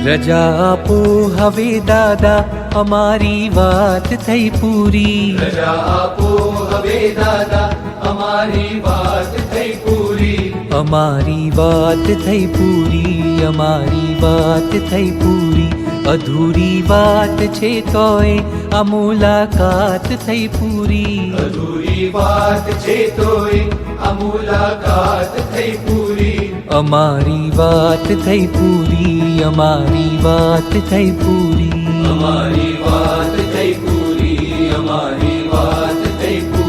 રજા આપો હવે દાદા અમારી વાત થઈ પૂરી. રજા આપો હવે દાદા અમારી વાત થઈ પૂરી. અમારી વાત થઈ પૂરી, અમારી વાત થઈ પૂરી. અધૂરી વાત છે તોય આ મુલાકાત થઈ પૂરી. અધૂરી વાત છે તોય આ મુલાકાત થઈ પૂરી. અમારી વાત થઈ પૂરી, અમારી વાત થઈ પૂરી. અમારી વાત થઈ પૂરી. અમારી વાત થઈ પૂરી.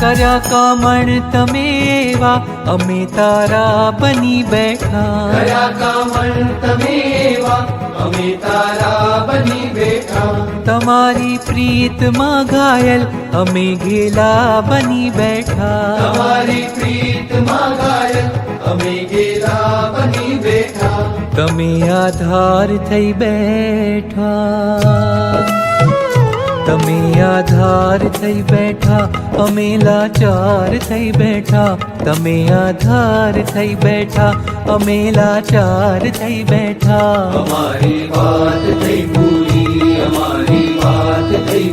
કર્યા કામણ તમે એવા અમે તારા બની બેઠા. કયા કામણ તમે એવા અમે તારા બની બેઠા. તમારી પ્રીતમાં ઘાયલ અમે ઘેલા બની બેઠા. તમારી પ્રીતમાં ઘાયલ અમે ઘેલા બની બેઠા. તમે આધાર થઈ બેઠા. તમે આધાર થઈ બેઠા, અમે લાચાર થઈ બેઠા. તમે આધાર થઈ બેઠા, અમે લાચાર થઈ બેઠા. અમારી વાત થઈ પૂરી. અમારી વાત થઈ